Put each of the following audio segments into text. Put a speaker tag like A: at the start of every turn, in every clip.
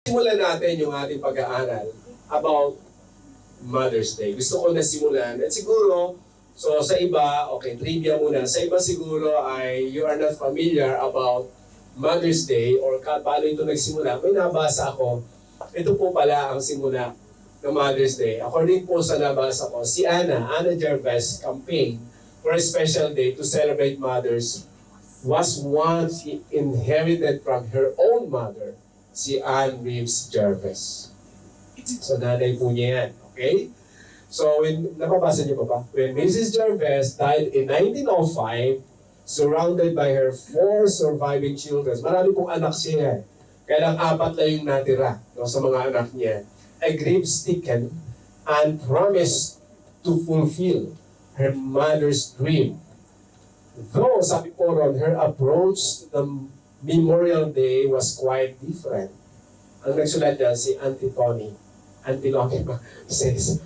A: Simulan natin yung ating pag-aaral about Mother's Day. Gusto ko na simulan. At siguro, so sa iba, okay, trivia muna. Sa iba siguro ay you are not familiar about Mother's Day or paano ito nagsimula. May nabasa ako. Ito po pala ang simula ng Mother's Day. According po sa nabasa ko, si Anna Gervais campaign for a special day to celebrate mothers was one she inherited from her own mother, si Anne Reeves Gervais. So, nanay po niya yan. Okay? So, napabasa niyo pa ba? When Mrs. Gervais died in 1905, surrounded by her 4 surviving children, marami pong anak siya. Kaya lang 4 lang yung natira sa mga anak niya. A grief-stricken and promised to fulfill her mother's dream. Though, sabi po ron, her approach to the Memorial Day was quite different. Ang nagsulat niya si Antilope says,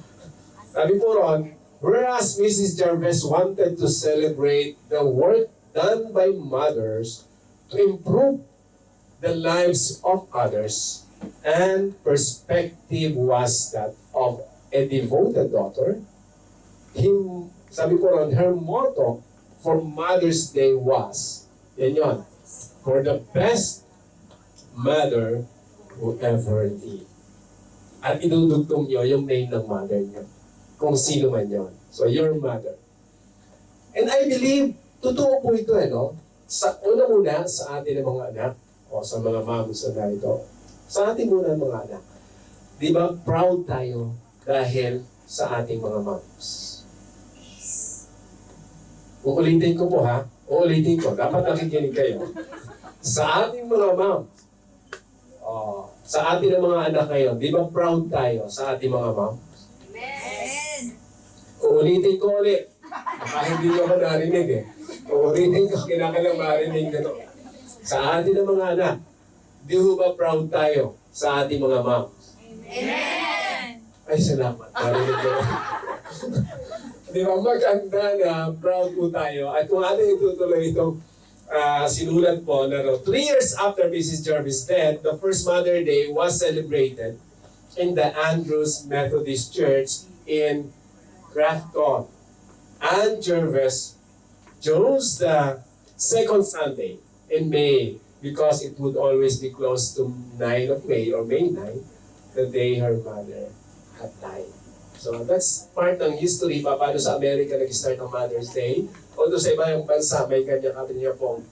A: sabi po ron, whereas Mrs. Gervais wanted to celebrate the work done by mothers to improve the lives of others, and perspective was that of a devoted daughter, sabi po ron, her motto for Mother's Day was, yan yun, for the best mother who ever lived. At idudugtong nyo yung name ng mother nyo. Kung sino man yun. So, your mother. And I believe, totoo po ito, no? Una muna, sa atin ng mga anak, o sa mga moms na ito, sa atin muna ng mga anak. Di ba, proud tayo dahil sa ating mga moms. Uulitin ko po ha. Uulitin ko. Dapat nakikinig kayo. Sa ating mga moms, sa ating mga anak ngayon, di ba proud tayo sa ating mga moms?
B: Amen!
A: Uulitin ko ulit. Baka hindi nyo ako narinig eh. Uulitin ko, kinakalang marinig na to. Sa ating mga anak, di ba proud tayo sa ating mga moms?
B: Amen!
A: Ay, salamat. Narinig ko. Di ba maganda na proud po tayo. At kung ating itutuloy itong sinulat po na 3 years after Mrs. Gervais' death, the first Mother Day was celebrated in the Andrews Methodist Church in Grafton. Anne Gervais chose the second Sunday in May because it would always be close to 9 of May or May 9, the day her mother had died. So that's part ng history pa paano sa Amerika nag-start ang Mother's Day. Although sa ibang bansa may kanya-kanya pong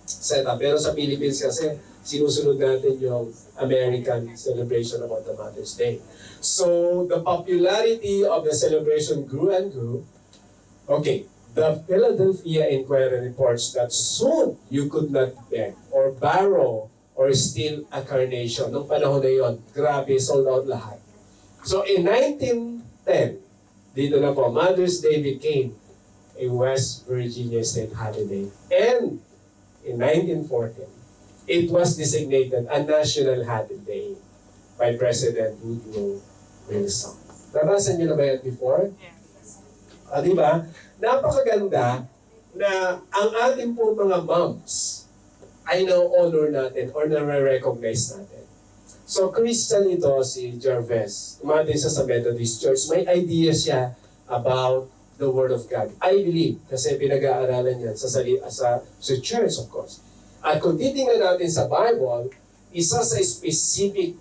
A: setup. Pero sa Philippines kasi sinusunod natin yung American celebration about the Mother's Day. So the popularity of the celebration grew and grew. Okay, the Philadelphia Inquirer reports that soon you could not beg or borrow or steal a carnation. Nung panahon na yun, grabe, sold out lahat. So in 1910, dito na po, Mother's Day became a West Virginia state holiday. And in 1914, it was designated a national holiday by President Woodrow Wilson. Nabasa niyo na ba yan before? Di ba? Napakaganda na ang ating po mga moms ay na-honor natin or na-recognize natin. So, Christian ito, si Gervais. Umatin siya sa Methodist Church. May idea siya about the Word of God. I believe, kasi pinag-aaralan yan sa church, of course. At kung titingnan natin sa Bible, isa sa specific,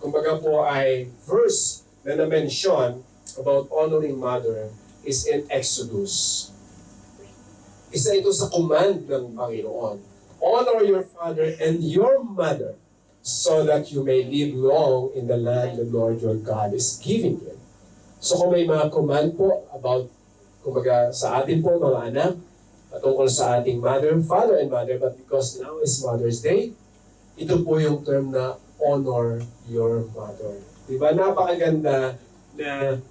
A: kumbaga po ay verse na na-mention about honoring mother is in Exodus. Isa ito sa command ng Panginoon. Honor your father and your mother, so that you may live long in the land the Lord your God is giving you. So kung may mga command po about, kumbaga sa atin po mga anak, patungkol sa ating father and mother, but because now is Mother's Day, ito po yung term na honor your mother. Diba? Napakaganda na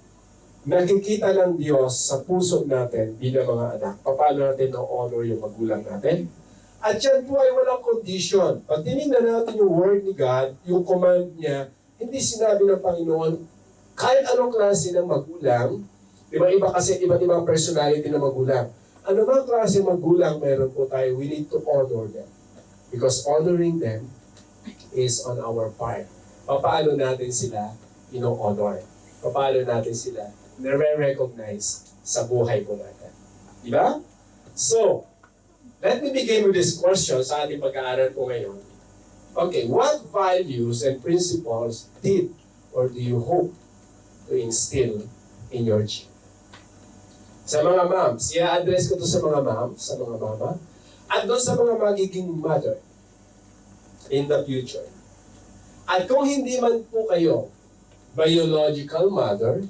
A: nakikita ng Diyos sa puso natin bilang mga anak. Paano natin na-honor yung magulang natin? At yan po ay walang condition. Pag tinignan natin yung word ni God, yung command niya, hindi sinabi ng Panginoon, kahit anong klase ng magulang, di ba iba kasi iba't ibang personality ng magulang. Ano bang klase magulang meron po tayo, we need to honor them. Because honoring them is on our part. paano natin sila ino-honor? Paano natin sila nare-recognize sa buhay po natin? Di ba? So, let me begin with this question sa ating pag-aaral po ngayon. Okay, what values and principles did or do you hope to instill in your children? Sa mga moms, i-address ko to sa mga moms, sa mga mama, at doon sa mga magiging mother in the future. At kung hindi man po kayo biological mother,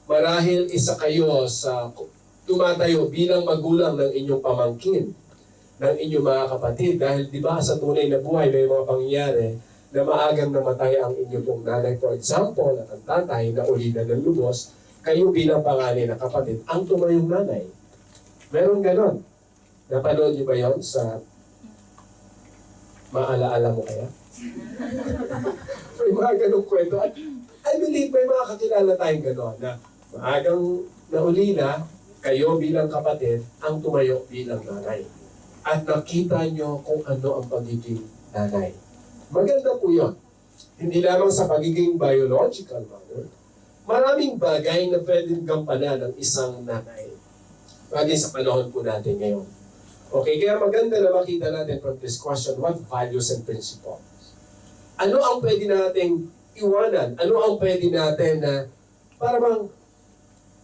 A: marahil isa kayo sa tumatayo bilang magulang ng inyong pamangkin, ng inyong mga kapatid. Dahil di ba sa tunay na buhay may mga pangyayari na maagang namatay ang inyong pong nanay. For example, at ang tatay na uli na ng lubos, kayo bilang panganay na kapatid, ang tumayong nanay. Meron ganon. Napanood niyo ba yun sa maalaala mo kaya? May mga ganong kwento. At I believe may mga kakilala tayong ganon na maagang nauli na kayo bilang kapatid ang tumayo bilang nanay. At nakita nyo kung ano ang pagiging nanay. Maganda po yun. Hindi lamang sa pagiging biological mother, maraming bagay na pwedeng gampanan ng isang nanay. Bagay sa panahon po natin ngayon. Okay, kaya maganda na makita natin from this question, what values and principles? Ano ang pwede nating iwanan? Ano ang pwede natin na para bang,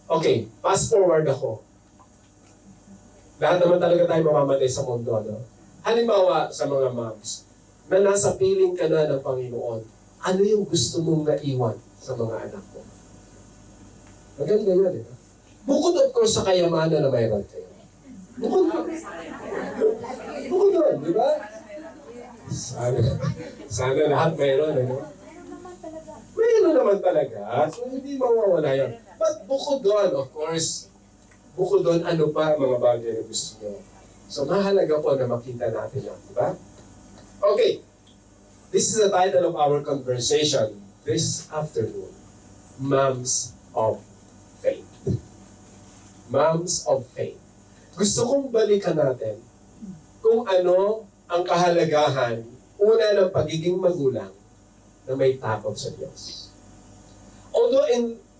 A: okay, fast forward ako. Lahat naman talaga tayo mamamatay sa mundo, no? Halimbawa sa mga moms, na nasa piling ka na ng Panginoon, ano yung gusto mong naiwan sa mga anak mo? Maganda yan, eh. Bukod of course sa kayamanan na mayroon kayo. Bukod doon, di ba? Sana lahat mayroon, ano? Mayroon naman talaga. So hindi mawawala yan. But bukod doon, of course, bukod doon, ano pa mga bagay na gusto nyo? So, mahalaga po na makita natin yan, di ba? Okay. This is the title of our conversation this afternoon. Moms of Faith. Moms of Faith. Gusto kong balikan natin kung ano ang kahalagahan, una ng pagiging magulang na may takot sa Diyos. Although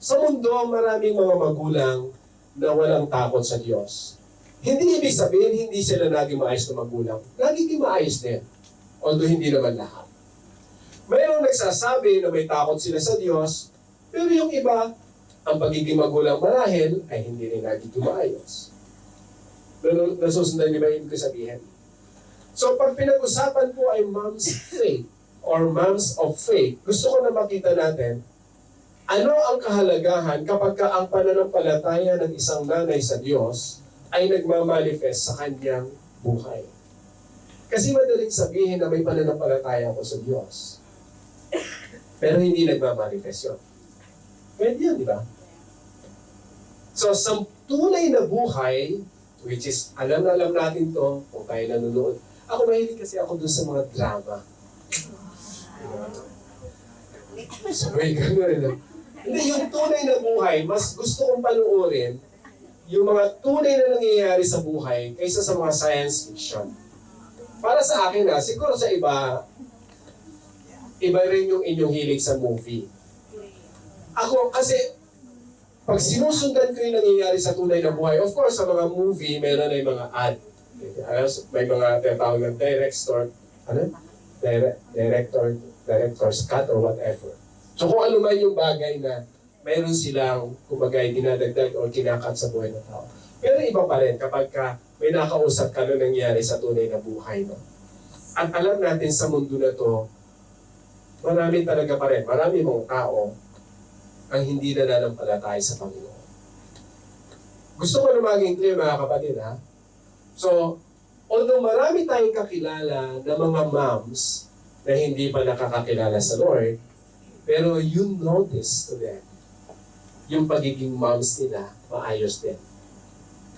A: sa mundo, maraming mga magulang na walang takot sa Diyos. Hindi ibig sabihin, hindi sila naging maayos na magulang. Naging maayos din. Although hindi naman lahat. Mayroong nagsasabi na may takot sila sa Diyos, pero yung iba, ang pagiging magulang marahil ay hindi rin naging maayos. Nasusundan niyo ba yung ibig sabihin? So pag pinag-usapan po ay mom's faith or moms of faith, gusto ko na makita natin ano ang kahalagahan kapag ka ang pananampalataya ng isang nanay sa Diyos ay nagmamanifest sa kanyang buhay. Kasi madaling sabihin na may pananampalataya ako sa Diyos. Pero hindi nagmamanifest yun. Pwede yun, di ba? So, sa tunay na buhay, which is, alam na alam natin to, kung tayo nanonood. Ako mahilig kasi ako dun sa mga drama. So, may gano'n. Hindi, yung tunay na buhay, mas gusto kong panuorin yung mga tunay na nangyayari sa buhay kaysa sa mga science fiction. Para sa akin siguro sa iba rin yung inyong hilig sa movie. Ako, kasi, pag sinusundan ko yung nangyayari sa tunay na buhay, of course, sa mga movie, meron na yung mga ad. May mga tinatawag ng director's cut or whatever. So kung ano man yung bagay na mayroon silang, kumbaga, dinadagdag o kinakat sa buhay ng tao. Pero iba pa rin kapag may nakausap ka na nangyari sa tunay na buhay. No? At alam natin sa mundo na to, marami talaga pa rin, marami mong tao ang hindi nananampalataya sa Panginoon. Gusto ko na maging clear mga kapatid, ha? So, although marami tayong kakilala na mga moms na hindi pa nakakakilala sa Lord, pero you notice to them, yung pagiging moms nila, maayos din.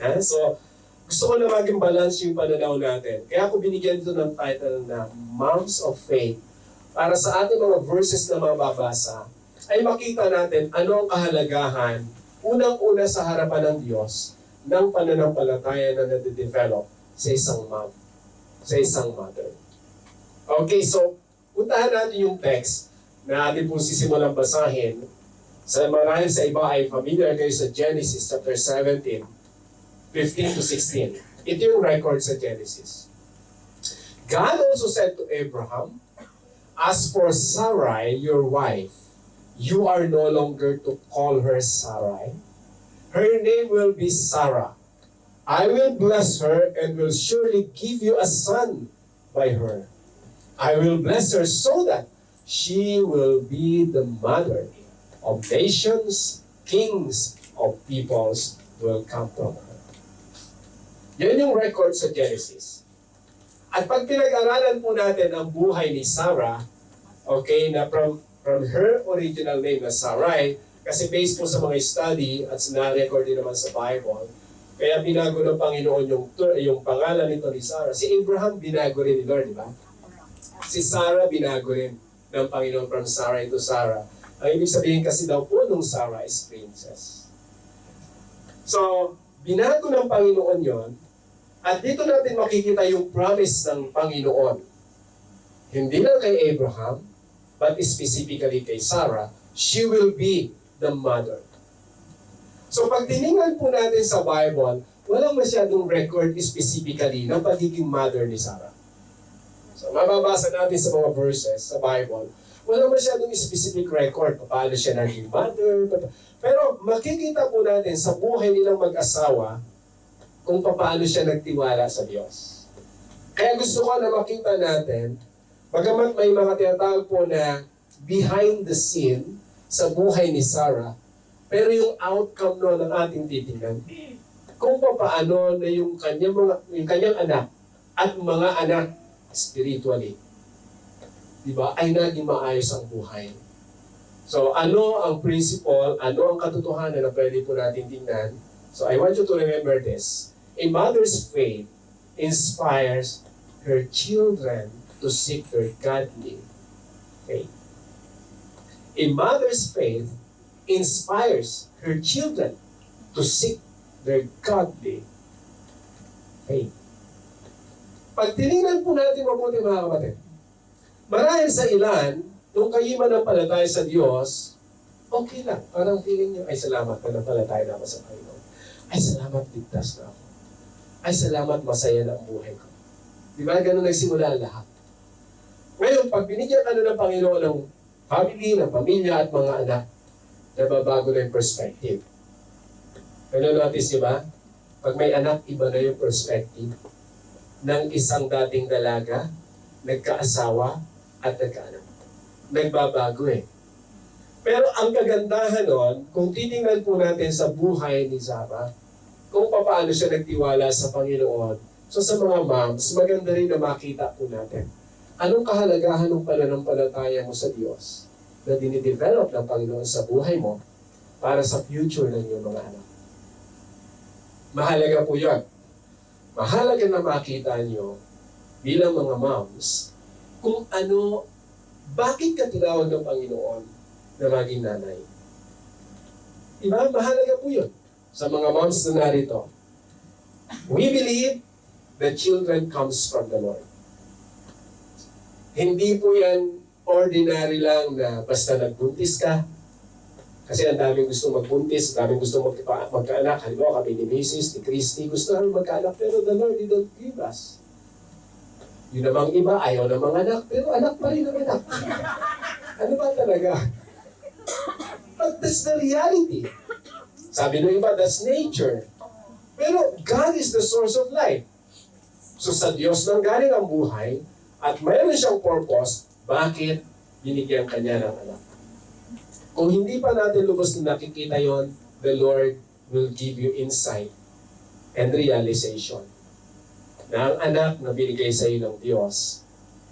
A: Ha? So, gusto ko na maging balance yung pananaw natin. Kaya ako binigyan dito ng title na Moms of Faith para sa ating mga verses na mababasa ay makita natin ano ang kahalagahan unang-una sa harapan ng Diyos ng pananampalataya na nade-develop sa isang mom, sa isang mother. Okay, so puntahan natin yung text. na atin po sisimulang basahin. Marahil sa iba ay familiar kayo sa Genesis chapter 17, 15 to 16. Ito yung record sa Genesis. God also said to Abraham, "As for Sarai, your wife, you are no longer to call her Sarai. Her name will be Sarah. I will bless her and will surely give you a son by her. I will bless her so that she will be the mother of nations, kings of peoples will come from her." Yan yung record sa Genesis. At pag pinag-aralan po natin ang buhay ni Sarah, okay, na from her original name na Sarai, kasi based po sa mga study at na-record din naman sa Bible, kaya binago ng Panginoon yung pangalan nito ni Sarah. Si Abraham binago rin ni Lord, di ba? Si Sarah binago rin ng Panginoon from Sarai to Sarah. Ang ibig sabihin kasi daw po nung Sarah is princess. So, binago ng Panginoon yon. At dito natin makikita yung promise ng Panginoon. Hindi lang kay Abraham, but specifically kay Sarah, she will be the mother. So pag tiningnan po natin sa Bible, walang masyadong record specifically ng pagiging mother ni Sarah. So mababasa natin sa mga verses sa Bible, walang masyadong specific record paano siya naging mother. Pero makikita po natin sa buhay nilang mag-asawa kung paano siya nagtiwala sa Diyos. Kaya gusto ko na makita natin, bagamat may mga tinatawag po na behind the scene sa buhay ni Sarah, pero yung outcome no ng ating titingnan, kung paano na yung kanyang anak at mga anak spiritually, di ba, ay naging maayos ang buhay. So ano ang principle, ano ang katotohanan na pwede po natin tingnan? So I want you to remember this. A mother's faith inspires her children to seek their godly faith. A mother's faith inspires her children to seek their godly faith. Pag tinignan po natin mabuti mga kapatid, marahil sa ilan, nung kayo manampalataya sa Diyos, okay lang. Parang feeling nyo, ay salamat, manampalataya na ako sa Panginoon. Ay salamat, ligtas na ako. Ay salamat, masaya na ang buhay ko. Di ba? Ganun nagsimula ang lahat. Ngayon, pag binigyan ka na ng Panginoon ng family, ng pamilya at mga anak, nababago na yung perspective. Ano notice, di ba? Pag may anak, iba na yung perspective ng isang dating dalaga, nagkaasawa, at nagkaanak. Nagbabago eh. Pero ang kagandahan nun, kung titingnan po natin sa buhay ni Sarah, kung paano siya nagtiwala sa Panginoon, so sa mga moms, maganda rin na makita po natin. Anong kahalagahan ng pananampalataya mo sa Diyos na dinidevelop ng Panginoon sa buhay mo para sa future ng iyong mga anak? Mahalaga po yan. Mahalaga na makita niyo bilang mga moms kung ano, bakit ka tinawag ng Panginoon na maging nanay. Diba? Mahalaga po yun. Sa mga moms na narito, we believe that children comes from the Lord. Hindi po yan ordinary lang na basta nagbuntis ka. Kasi ang daming gusto magbuntis, ang daming gusto magkaanak. Halimbawa kami ni Mrs., ni Christy, gusto namin magkaanak, pero the Lord didn't give us. Yun namang iba, ayaw ng mga anak, pero anak pa rin ang anak. Ano ba talaga? But that's the reality. Sabi ng iba, that's nature. Pero God is the source of life. So sa Diyos nang galing ang buhay, at mayroon siyang purpose, bakit binigyan kanya ng anak? Kung hindi pa natin lubos na nakikita yon, the Lord will give you insight and realization na ang anak na binigay sa iyo ng Diyos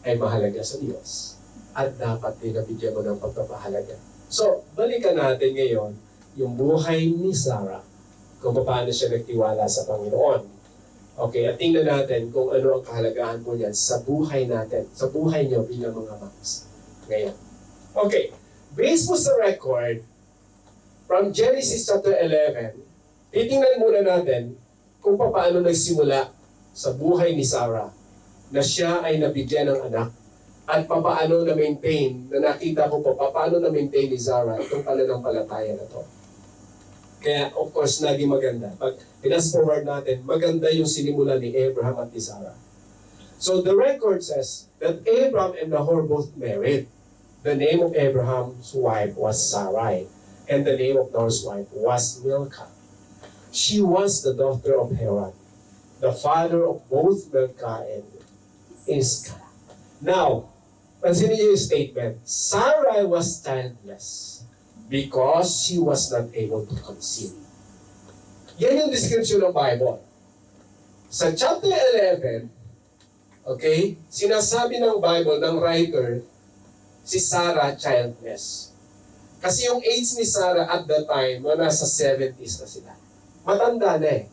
A: ay mahalaga sa Diyos at dapat din nabigyan mo ng pagpapahalaga. So, balikan natin ngayon yung buhay ni Sarah kung paano siya nagtiwala sa Panginoon. Okay, at tingnan natin kung ano ang kahalagahan po niyan sa buhay natin, sa buhay niyo bilang mga moms. Ngayon. Okay, based po sa record, from Genesis chapter 11, titingnan muna natin kung paano nagsimula sa buhay ni Sarah na siya ay nabigyan ng anak at papaano na-maintain, na nakita ko po, papaano na-maintain ni Sarah itong pananampalataya na to. Kaya, of course, naging maganda. Pag fast forward natin, maganda yung sinimula ni Abraham at ni Sarah. So the record says that Abraham and Nahor both married. The name of Abraham's wife was Sarai, and the name of Nahor's wife was Milcah. She was the daughter of Haran, the father of both Milcah and Iscah. Now, pansinin niyo yung statement, Sarai was childless because she was not able to conceive. Yan yung description ng Bible. Sa chapter 11, okay, sinasabi ng Bible, ng writer, si Sarah childless. Kasi yung age ni Sarah at that time, nasa 70s na sila. Matanda na eh.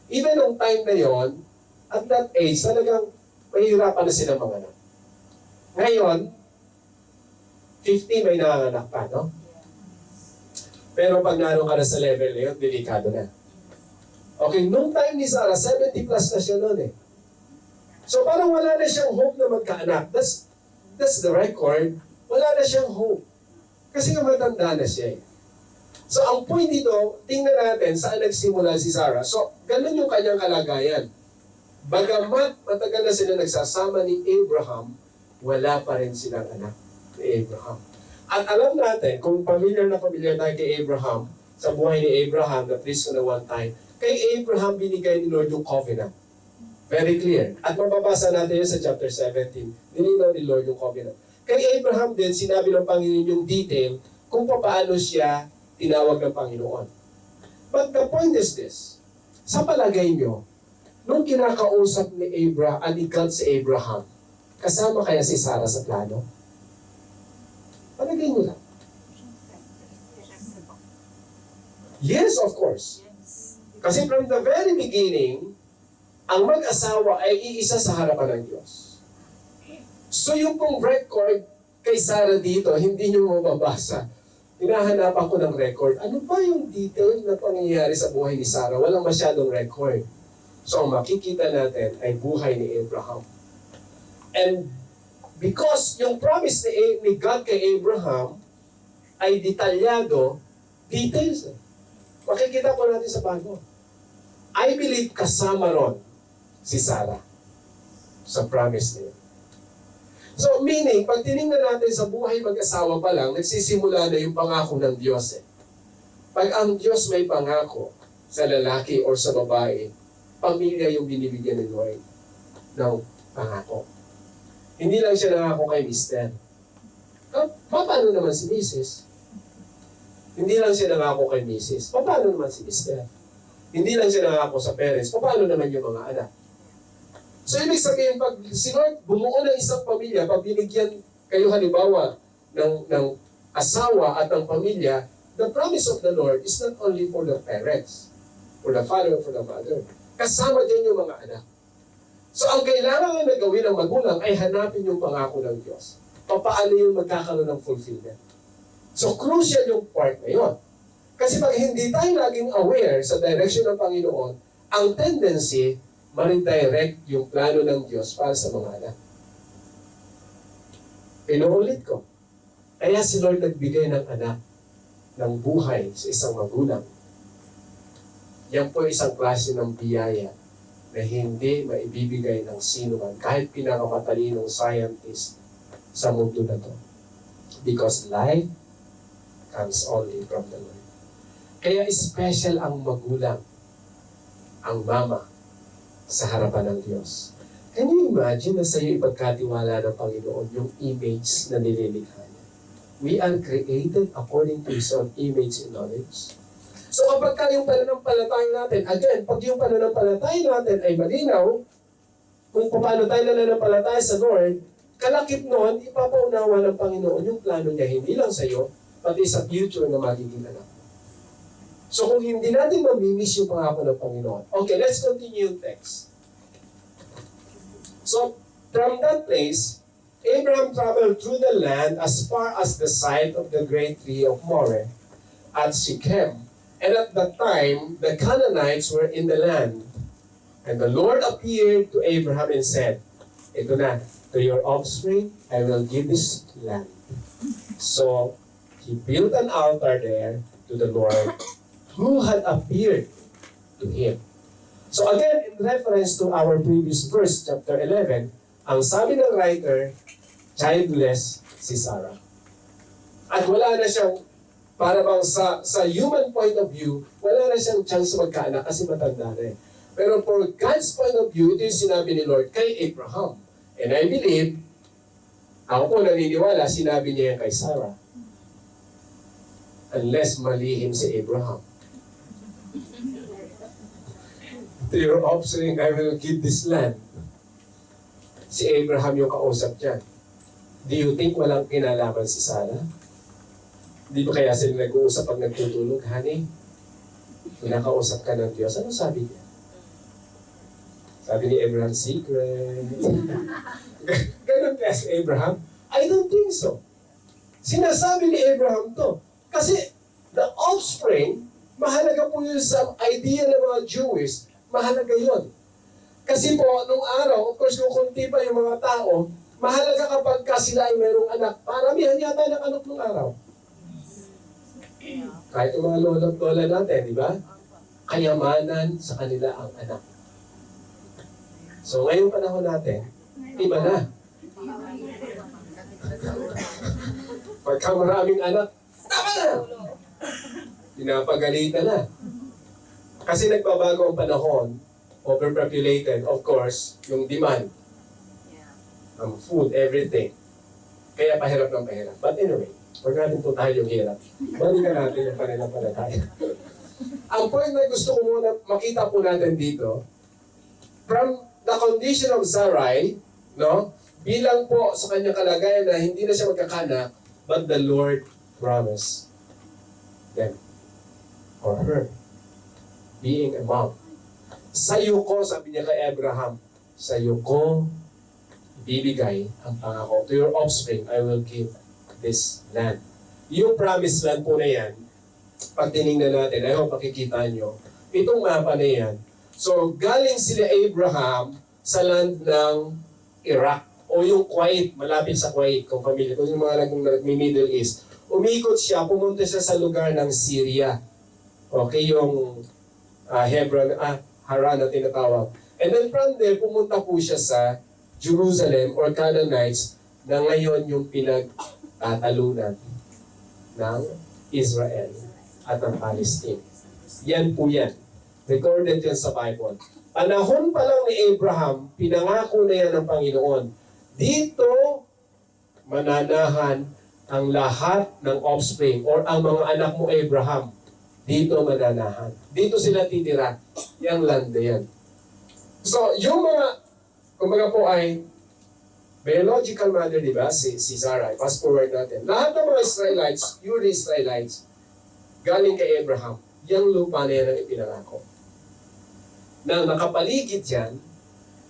A: Even nung time na yon, at that age, talagang mahirapan na sila mga anak. Ngayon, 50 may nanganak pa, no? Pero pag naroon ka na sa level na yun, delikado na. Okay, nung time ni Sarah, 70 plus na siya noon eh. So parang wala na siyang hope na magkaanak. That's the record. Wala na siyang hope. Kasi nga matanda na siya eh. So ang point dito, tingnan natin saan nagsimula si Sarah. So ganun yung kanyang kalagayan. Bagamat matagal na sila nagsasama ni Abraham, wala pa rin silang anak ni Abraham. At alam natin, kung familiar tayo kay Abraham, sa buhay ni Abraham, at least na one time, kay Abraham binigay ni Lord yung covenant. Very clear. At mababasa natin yun sa chapter 17. Nilinaw ni Lord yung covenant. Kay Abraham din, sinabi ng Panginoon yung detail kung paano siya tinawag ng Panginoon. But the point is this. Sa palagay nyo, nung kinakausap ni God si Abraham, kasama kaya si Sarah sa plano? Palagay nyo lang. Yes, of course. Kasi from the very beginning, ang mag-asawa ay iisa sa harapan ng Diyos. So yung pong record kay Sarah dito, hindi nyo mababasa. Hinahanapan ko ng record. Ano ba yung detail na pangyayari sa buhay ni Sarah? Walang masyadong record. So ang makikita natin ay buhay ni Abraham. And because yung promise ni God kay Abraham ay detalyado, details eh. Makikita po natin sa Bible. I believe kasama ron si Sarah sa promise niya. So meaning, pag tinignan natin sa buhay mag-asawa pa lang, nagsisimula na yung pangako ng Diyos eh. Pag ang Diyos may pangako sa lalaki or sa babae, pamilya yung binibigyan ni Lord ng pangako. Hindi lang siya nangako kay Mr. Paano naman si Mrs.? Hindi lang siya nangako kay Mrs. Paano naman si Mr.? Hindi lang siya nangako sa parents. Paano naman yung mga anak? So, ibig sabihin, pag si Lord bumuo ng isang pamilya, pag binigyan kayo halimbawa ng asawa at ng pamilya, the promise of the Lord is not only for the parents, for the father, for the mother. Kasama din yung mga anak. So, ang kailangan na gawin ng magulang ay hanapin yung pangako ng Diyos. Paano yung magkakaroon ng fulfillment. So, crucial yung part na yun. Kasi pag hindi tayo laging aware sa direction ng Panginoon, ang tendency, ma-redirect yung plano ng Diyos para sa mga anak. Inuulit ko. Kaya si Lord nagbigay ng anak, ng buhay sa isang magulang. Yan po isang klase ng biyaya na hindi maibibigay ng sino man, kahit pinakamatalinong scientist sa mundo na to. Because life comes only from the Lord. Kaya special ang magulang, ang mama, sa harapan ng Diyos. Can you imagine na sa iyo ipagkatiwala ng Panginoon yung image na nililikha niya? We are created according to His own image and knowledge. So kapag yung pananampalataya natin, again, pag yung pananampalataya natin ay malinaw, kung paano tayo nananampalataya sa Lord, kalakip noon, ipapaunawa ng Panginoon yung plano niya, hindi lang sa iyo, pati sa future na magiging anak. So kung hindi natin mamimiss yung pangako ng Panginoon. Okay, let's continue yung text. So, from that place, Abraham traveled through the land as far as the site of the great tree of Moreh at Shechem. And at that time, the Canaanites were in the land. And the Lord appeared to Abraham and said, ito na, To your offspring, I will give this land. So, he built an altar there to the Lord who had appeared to him. So again, in reference to our previous verse, chapter 11, ang sabi ng writer, childless si Sarah. At wala na siyang, para bang sa human point of view, wala na siyang chance magkaanak kasi matanda na eh. Pero for God's point of view, ito yung sinabi ni Lord kay Abraham. And I believe, ako po naniniwala, sinabi niya yan kay Sarah. Unless malihim si Abraham. To your offspring, I will give this land. Si Abraham yung kausap dyan. Do you think walang kinalaman si Sarah? Di ba kaya sila nag-uusap pag nagtutulog? Honey, kinakausap ka ng Diyos. Ano sabi niya? Sabi ni Abraham, secret. Ganun kaya si Abraham? I don't think so. Sinasabi ni Abraham to. Kasi the offspring, mahalaga po yun sa idea ng mga Jewish, mahalaga yun. Kasi po, nung araw, of course, kung kunti pa yung mga tao, mahalaga kapag sila ay mayroong anak. Paramihan yata ng anak nung araw. Kahit yung mga lola natin, di ba? Kayamanan sa kanila ang anak. So ngayong panahon natin, iba na. Pagka maraming anak, tama na! Pinapagalitan na. Kasi nagbabago ang panahon, overpopulated, of course, yung demand. Ang food, everything. Kaya pahirap ng pahirap. But anyway, huwag natin po tayo yung hirap. Balikan natin yung pananampalataya. Ang point na gusto ko muna makita po natin dito, from the condition of Sarai, no, bilang po sa kanyang kalagayan na hindi na siya magkakanak, but the Lord promised them, or her, being a mom. Sa'yo ko, sabi niya kay Abraham, sa'yo ko bibigay ang pangako. To your offspring, I will give this land. Yung promised land po na yan, pag tinignan natin, I hope makikita nyo, itong mapa na yan. So, galing sila Abraham sa land ng Iraq o yung Kuwait, malapit sa Kuwait, kung familiar, kung yung mga nag-Middle East. Umikot siya, pumunta siya sa lugar ng Syria. Okay, yung Hebron, Haran na tinatawag. And then from there, pumunta po siya sa Jerusalem or Canaanites na ngayon yung pinag-tatalunan ng Israel at ng Palestine. Yan po yan. Recorded yan sa Bible. Panahon pa lang ni Abraham, pinangako na yan ng Panginoon. Dito, mananahan ang lahat ng offspring or ang mga anak mo Abraham. Dito mananahan. Dito sila titira. Yang land na yan. So, yung mga, kumbaga po ay biological mother, di ba? Si Sarah. Fast forward natin. Lahat ng mga Israelites, pure Israelites, galing kay Abraham. Yang lupa na yan ang ipinangako. Na nakapaligid yan,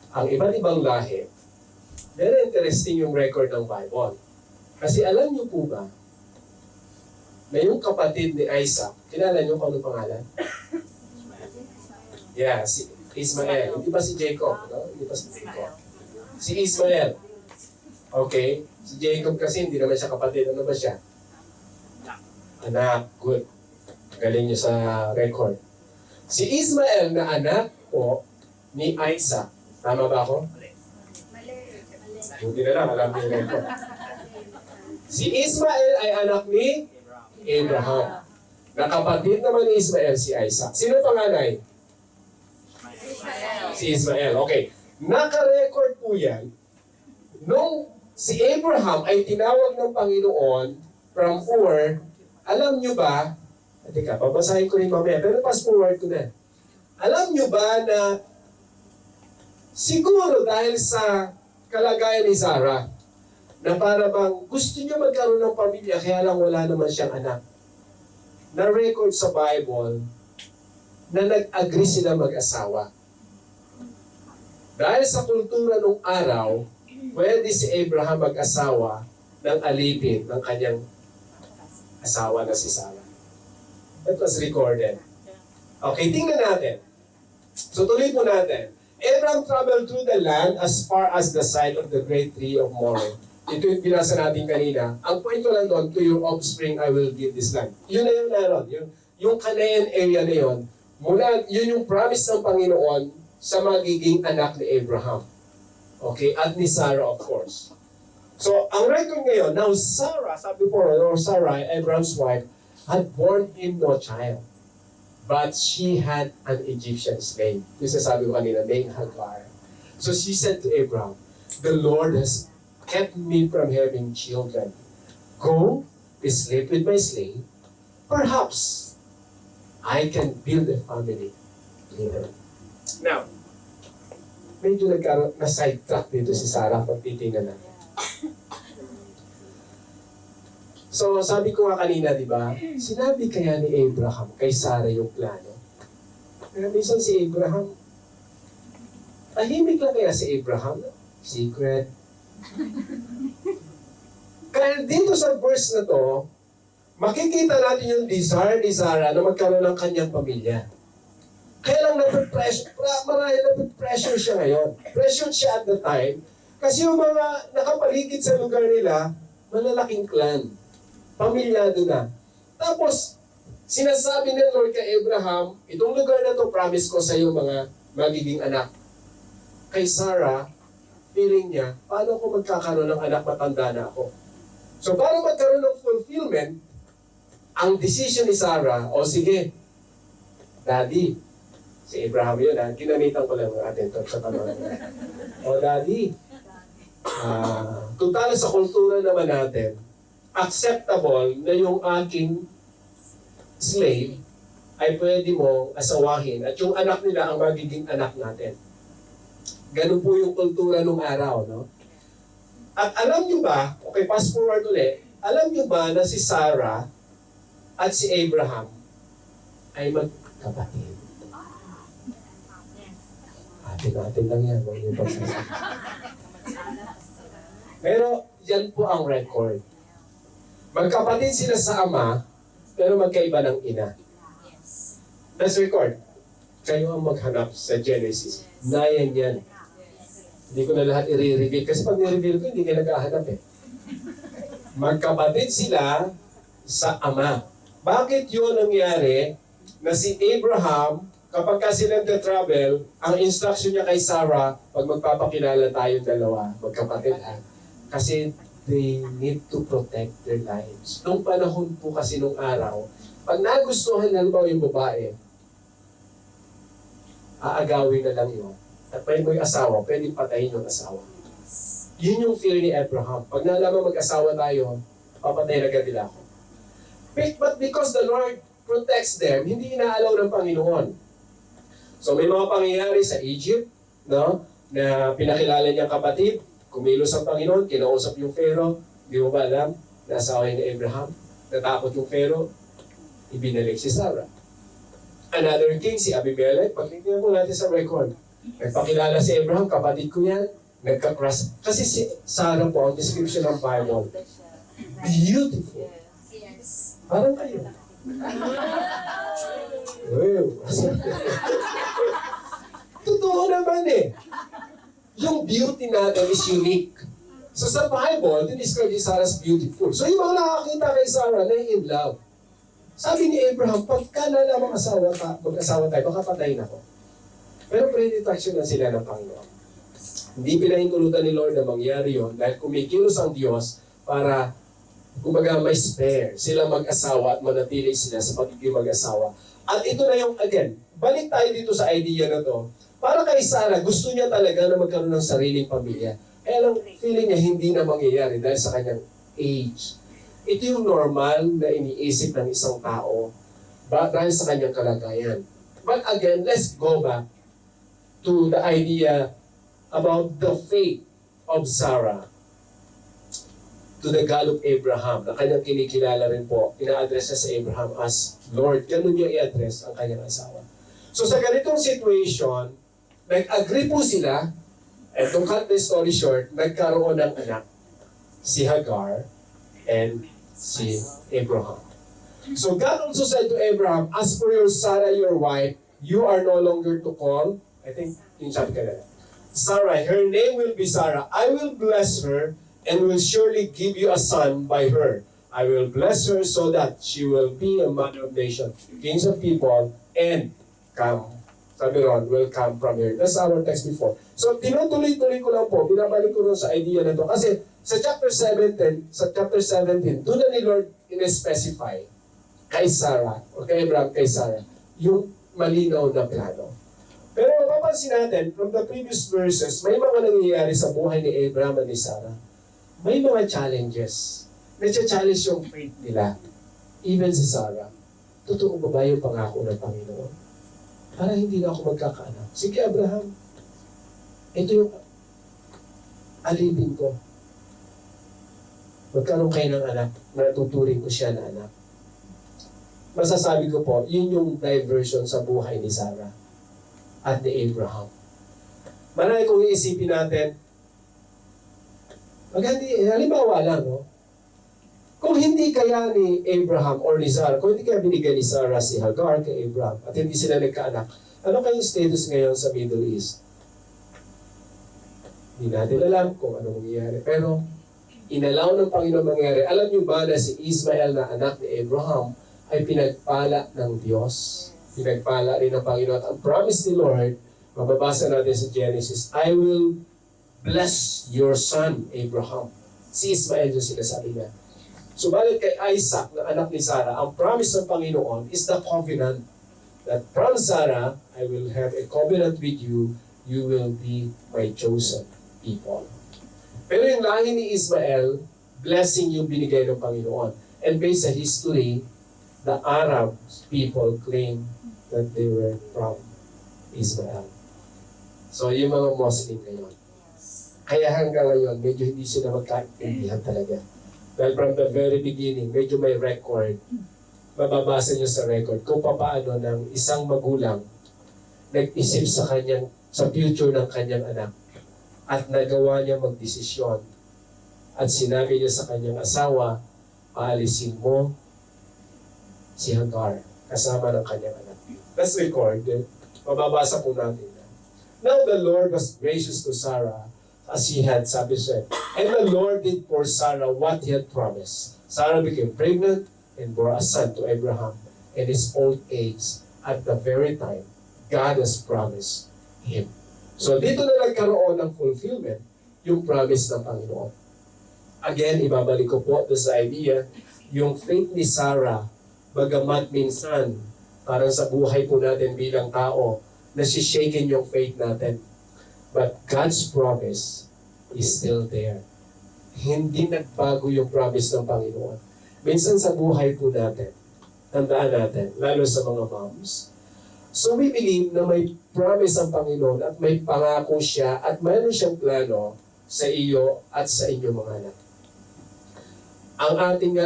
A: ang iba't ibang lahi. Very interesting yung record ng Bible. Kasi alam niyo po ba, na yung kapatid ni Isaac, kilala niyo kung anong pangalan? Yeah, si Ismael. Hindi ba si Jacob? No? Hindi ba si Jacob? Si Ismael. Okay? Si Jacob kasi hindi naman siya kapatid. Ano ba siya? Anak. Good. Galing niyo sa record. Si Ismael na anak po ni Isaac. Tama ba ako? Hindi na lang, alam niyo yung record. Si Ismael ay anak ni Abraham. Nakapatid naman ni Ismael si Isaac. Sino panganay? Si Ismael. Okay. Naka-record po yan. Nung si Abraham ay tinawag ng Panginoon from Ur, alam nyo ba, teka, babasahin ko rin mamaya, pero fast forward ko na. Alam nyo ba na siguro dahil sa kalagayan ni Sarah, na para bang gusto niya magkaroon ng pamilya, kaya lang wala naman siyang anak. Na-record sa Bible na nag-agree sila mag-asawa. Dahil sa kultura nung araw, pwede si Abraham mag-asawa ng alipin ng kanyang asawa na si Sarah. That was recorded. Okay, tingnan natin. So tuloy po natin. Abraham traveled through the land as far as the site of the great tree of Moreh. Ito yung binasa natin kanina. Ang point ko lang doon, to your offspring I will give this land. Yun na yun naroon. Yung Canaan area na yun, mula, yun yung promise ng Panginoon sa magiging anak ni Abraham. Okay? At ni Sarah, of course. So, ang record ngayon, now Sarah, sabi po, or Sarah, Abraham's wife, had born him no child. But she had an Egyptian slave. Yung sasabi ko kanina, named Hagar. So she said to Abraham, the Lord has kept me from having children. Go, sleep with my slave. Perhaps I can build a family later. Now, medyo nagkaroon na sidetrack dito si Sarah pag titingnan natin. So, sabi ko nga kanina, di ba? Sinabi kaya ni Abraham kay Sarah yung plano. Kaya minsan si Abraham, tahimik lang kaya si Abraham? Secret. Kaya dito sa verse na to, makikita natin yung desire ni Sarah na magkaroon ng kanyang pamilya. Kaya lang pressure siya ngayon. Pressured siya at the time. Kasi yung mga nakapaligid sa lugar nila, malalaking clan. Pamilyado na. Tapos, sinasabi ng Lord kay Abraham, itong lugar na to, promise ko sa iyo mga magiging anak. Kay Sarah, feeling niya, paano ko magkakaroon ng anak, matanda na ako? So, para magkaroon ng fulfillment, ang decision ni Sarah, o sige, Daddy, si Abraham yun, ginamitan ko lang natin ito sa tanong. O Daddy, total sa kultura naman natin, acceptable na yung aking slave ay pwede mong asawahin at yung anak nila ang magiging anak natin. Ganun po yung kultura nung araw, no? At alam nyo ba, okay, fast forward ulit, alam nyo ba na si Sarah at si Abraham ay magkapatid? Atin-atin lang yan, huwag yung pagsasabi. Pero yan po ang record. Magkapatid sila sa ama, pero magkaiba ng ina. Let's record. Kayo ang maghanap sa Genesis. Nayan yan. Hindi ko na lahat i-reveal. Kasi pag i-reveal ko, hindi kayo naghahanap eh. Magkapatid sila sa ama. Bakit yun nangyari na si Abraham, kapag kasi nagka-travel, ang instruction niya kay Sarah, pag magpapakilala tayong dalawa, magkapatid ha. Kasi they need to protect their lives. Nung panahon po kasi nung araw, pag nagustuhan halimbawa yung babae, aagawin na lang yun. At pwede mo yung asawa, pwede patayin yung asawa. Yun yung fear ni Abraham. Pag nalaman mag-asawa tayo, papatay na agad nila ako. But because the Lord protects them, hindi inaalaw ng Panginoon. So may mga pangyayari sa Egypt, no, na pinakilala niyang kapatid, kumilos ang Panginoon, kinausap yung Pharaoh, di mo ba alam, nasawa ni Abraham, natakot yung Pharaoh, ibinalik si Sarah. Another king, si Abimelech, pagtingnan mo natin sa record, nagpakilala si Abraham, kapatid ko yan, nagka-crush. Kasi si Sarah po, ang description ng Bible, beautiful. Parang kayo. Wow. Totoo naman eh. Yung beauty natin is unique. So sa Bible, dinescribe ni Sarah as beautiful. So yung mga nakakita kay Sarah, na in love. Sabi ni Abraham, pagka nalamang mag-asawa tayo, baka patayin ako. Pero pre-detection na sila ng Panginoon. Hindi pinahintulutan ni Lord na mangyari yun dahil kumikilos ang Diyos para kumbaga may spare sila mag-asawa at manatili sila sa pagiging mag-asawa. At ito na yung, again, balik tayo dito sa idea na to. Para kay Sarah, gusto niya talaga na magkaroon ng sariling pamilya. Kaya lang, feeling niya hindi na mangyayari dahil sa kanyang age. Ito yung normal na iniisip ng isang tao dahil sa kanyang kalagayan. But again, let's go back to the idea about the faith of Sarah to the God of Abraham, na kanyang kinikilala rin po, ina-address sa Abraham as Lord. Ganun niya i-address ang kanyang asawa. So sa ganitong situation, nag-agree po sila, and to cut the story short, nagkaroon ng anak, si Hagar and si Abraham. So God also said to Abraham, as for your Sarah, your wife, you are no longer to call, I think yung sabi ka na. Sarah, her name will be Sarah. I will bless her and will surely give you a son by her. I will bless her so that she will be a mother of nations, kings of people, and come. Sabi ron, will come from here. That's our text before. So, tinutuloy-tuloy ko lang po, binabalik ko rin sa idea na to. Kasi sa chapter 17, doon na ni Lord in-specify kay Sarah, o kay Abraham, kay Sarah, yung malinaw na plano. Pero mapapansin natin, from the previous verses, may mga nangyayari sa buhay ni Abraham at ni Sarah. May mga challenges. Nag-challenge yung faith nila. Even si Sarah. Totoo ba ba yung pangako ng Panginoon? Para hindi na ako magkakaanak. Sige, Abraham. Ito yung alipin ko. Magkaroon kayo ng anak. Natuturing ko siya na anak. Masasabi ko po, yun yung diversion sa buhay ni Sarah at ni Abraham. Marami kung iisipin natin, halimbawa lang, no? Kung hindi kaya ni Abraham or ni Sarah, kung hindi kaya binigay ni Sarah si Hagar kay Abraham at hindi sila nagkaanak, ano kayong status ngayon sa Middle East? Hindi natin alam kung anong mangyayari. Pero, inalaw ng Panginoon mangyayari. Alam niyo ba na si Ismael na anak ni Abraham ay pinagpala ng Diyos? Pinagpala rin ng Panginoon. At ang promise ni Lord, mababasa natin sa Genesis, I will bless your son, Abraham. Si Ismael yung sinasabi niya. Subalit kay Isaac, na anak ni Sarah, ang promise ng Panginoon is the covenant that from Sarah, I will have a covenant with you, you will be my chosen people. Pero yung lahi ni Ismael, blessing yung binigay ng Panginoon. And based sa history, the Arab people claim that they were from Israel. So, yung mga Muslim ngayon. Kaya hanggang ngayon, medyo hindi sila magkaintindihan talaga. Dahil from the very beginning, medyo may record. Mababasa nyo sa record kung paano ng isang magulang nag-isip sa future ng kanyang anak at nagawa niya magdesisyon at sinabi niya sa kanyang asawa, paalisin mo si Hagar kasama ng kanyang anak. That's recorded. Mababasa po natin yan. Now the Lord was gracious to Sarah as he had sabi said. And the Lord did for Sarah what he had promised. Sarah became pregnant and bore a son to Abraham in his old age at the very time God has promised him. So dito na nagkaroon ng fulfillment yung promise ng Panginoon. Again, ibabalik ko po sa idea, yung faith ni Sarah, bagamat minsan, parang sa buhay po natin bilang tao, nasishaken yung faith natin. But God's promise is still there. Hindi nagbago yung promise ng Panginoon. Minsan sa buhay po natin, tandaan natin, lalo sa mga moms. So we believe na may promise ang Panginoon at may pangako siya at mayroon siyang plano sa iyo at sa inyong mga anak.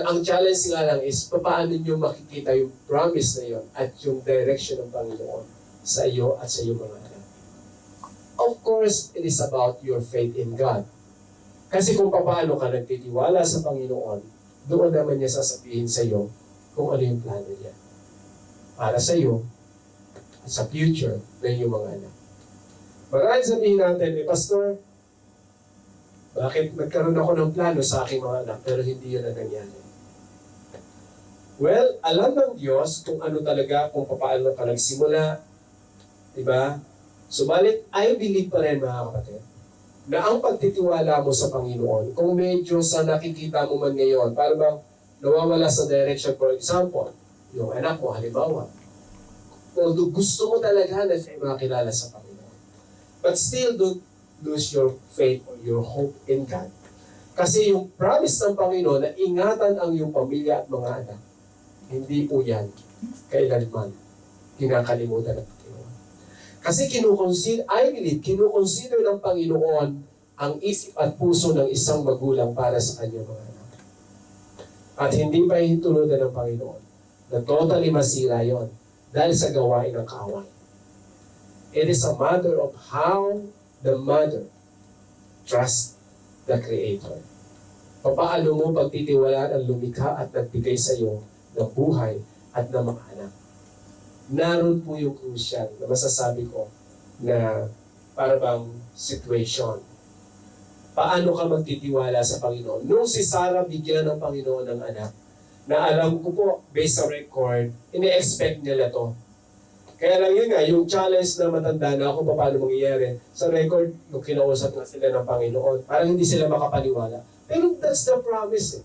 A: Ang challenge nga lang is paano niyo makikita yung promise na yon at yung direction ng Panginoon sa iyo at sa iyong mga anak. Of course, it is about your faith in God. Kasi kung paano ka nagtitiwala sa Panginoon, doon naman niya sasabihin sa iyo kung ano yung plano niya para sa iyo at sa future ng iyong mga anak. Marahil sabihin natin, Pastor, bakit nagkaroon ako ng plano sa aking mga anak pero hindi yun ang nangyari? Well, alam ng Diyos kung ano talaga, kung paano ka nagsimula. Diba? Subalit, I believe pa rin mga kapatid, na ang pagtitiwala mo sa Panginoon, kung medyo sa nakikita mo man ngayon, para bang nawawala sa direction, for example, yung anak mo, halimbawa, although gusto mo talaga na siya makilala sa Panginoon. But still, don't lose your faith or your hope in God. Kasi yung promise ng Panginoon na ingatan ang iyong pamilya at mga anak, hindi po yan kailanman kinakalimutan ng Panginoon. Kasi I believe, kinukonsider ng Panginoon ang isip at puso ng isang magulang para sa kanyang mga anak. At hindi pa hintulutan ng Panginoon na totally masira yon dahil sa gawain ng kaaway. It is a matter of how the mother trusts the Creator. Paano mo pagtitiwalaan ang lumikha at nagbigay sa iyo ng buhay at ng mga anak. Naroon po yung crucial na masasabi ko na para bang situation. Paano ka magtitiwala sa Panginoon? Nung si Sarah bigyan ng Panginoon ng anak, na alam ko po, based sa record, ini-expect nila to. Kaya lang yun nga, yung challenge na matanda na ako, paano mangyayari. Sa record, nung kinausap na sila ng Panginoon, parang hindi sila makapaniwala. Pero that's the promise.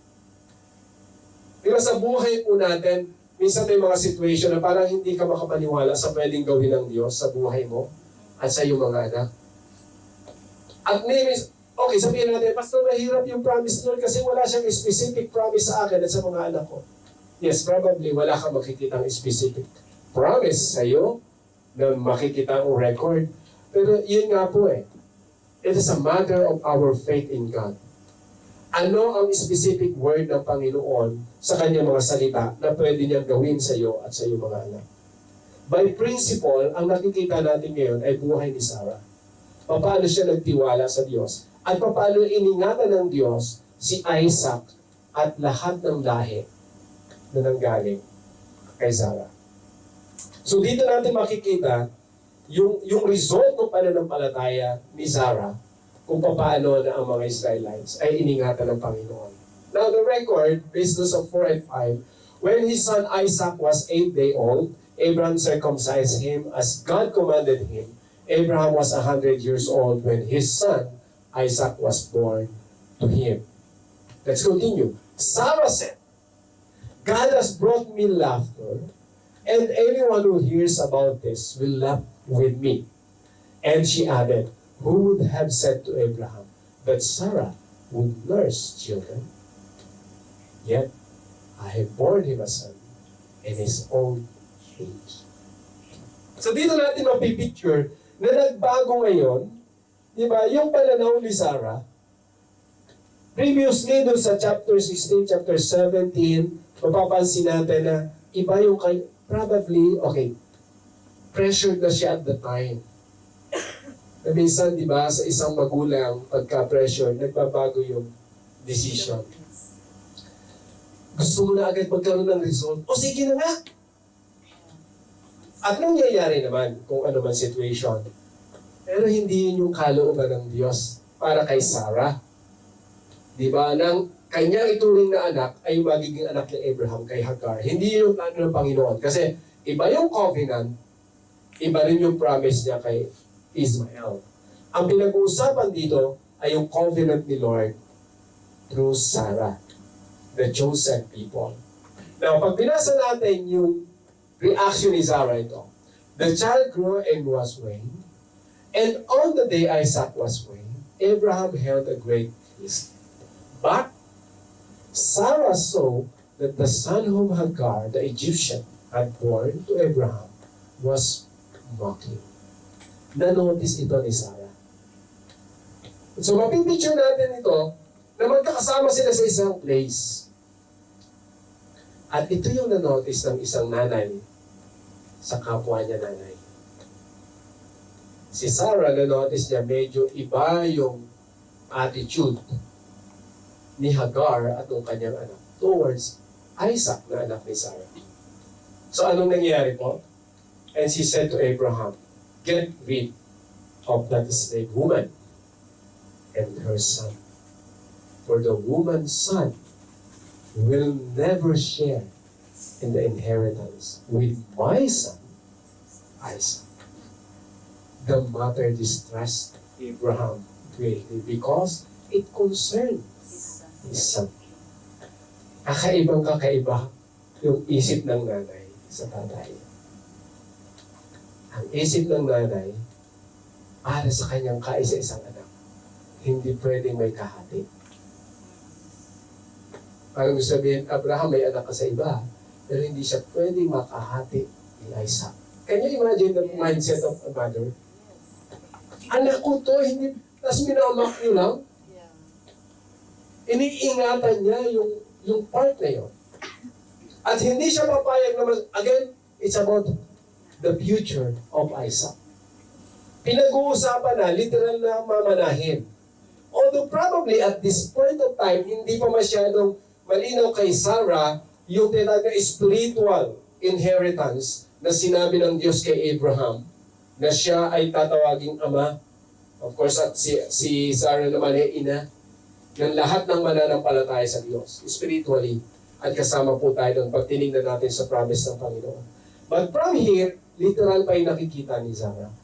A: Diba sa buhay po natin, minsan may mga situation na parang hindi ka makapaniwala sa pwedeng gawin ng Diyos sa buhay mo at sa iyong mga anak. At okay, sabihin natin, Pastor, mahirap yung promise Lord kasi wala siyang specific promise sa akin at sa mga anak ko. Yes, probably wala kang makikitang specific promise sa iyo na makikita ang record. Pero yun nga po it is a matter of our faith in God. Ano ang specific word ng Panginoon sa kanyang mga salita na pwede niyang gawin sa iyo at sa iyong mga anak? By principle, ang nakikita natin ngayon ay buhay ni Sarah. Paano siya nagtiwala sa Diyos? At paano iningatan ng Diyos si Isaac at lahat ng lahi na nanggaling kay Sarah. So dito natin makikita yung result ng pananampalataya ni Sarah kung paano na ang mga Israelites ay iningatan ng Panginoon. Now the record, based on 4 and 5, when his son Isaac was 8 days old, Abraham circumcised him as God commanded him. Abraham was 100 years old when his son Isaac was born to him. Let's continue. Sarah said, God has brought me laughter, and anyone who hears about this will laugh with me. And she added, who would have said to Abraham that Sarah would nurse children? Yet I have borne him a son in his old age. So dito natin mapipicture na nagbago ngayon, di ba, yung pananaw ni Sarah. Previously, doon sa chapter 16, chapter 17, mapapansin natin na iba yung probably, okay, pressured na siya at the time. Na minsan, di ba, sa isang magulang, pagka-pressure, nagbabago yung decision. Gusto mo na agad magkaroon ng result? O sige na nga! At nangyayari naman kung ano man situation. Pero hindi yun yung kalooban ng Diyos para kay Sarah. Di ba? Nang kanyang ituring na anak ay magiging anak ni Abraham kay Hagar. Hindi yun yung plano ng Panginoon. Kasi iba yung covenant, iba rin yung promise niya kay Ismael. Ang pinag-uusapan dito ay yung covenant ni Lord through Sarah, the chosen people. Now, pag binasa natin yung reaction ni Sarah ito, the child grew and was weaned, and on the day Isaac was weaned, Abraham held a great feast. But Sarah saw that the son whom Hagar, the Egyptian, had born to Abraham was mocking. Na-notice ito ni Sarah. So mapipicture natin ito na magkakasama sila sa isang place. At ito yung na-notice ng isang nanay sa kapwa niya nanay. Si Sarah, na-notice niya medyo iba yung attitude ni Hagar at ng kanyang anak towards Isaac na anak ni Sarah. So anong nangyari po? And she said to Abraham, get rid of that slave woman and her son. For the woman's son will never share in the inheritance with my son, Isaac. The matter distressed Abraham greatly because it concerned his son. Kakaiba yung isip ng nanay sa tatay. Ang isip ng nanay para sa kanyang kaisa-isang anak, hindi pwedeng may kahati. Parang sabihin, Abraham, may anak ka sa iba, pero hindi siya pwedeng makahati ni Isaac. Can you imagine the mindset of a mother? Anak ko to, hindi, tas minamak niyo lang. Iniingatan niya yung part na yun. At hindi siya papayag naman, again, it's about the future of Isaac. Pinag-uusapan na, literal na mamanahin. Although probably at this point of time, hindi pa masyadong malinaw kay Sarah yung tinatawag na spiritual inheritance na sinabi ng Diyos kay Abraham na siya ay tatawaging ama Of course, at si Sarah naman ay ina ng lahat ng mananampalataya sa Diyos, spiritually. At kasama po tayo doon pag tinignan natin sa promise ng Panginoon. But from here, literal pa yung nakikita ni Sarah.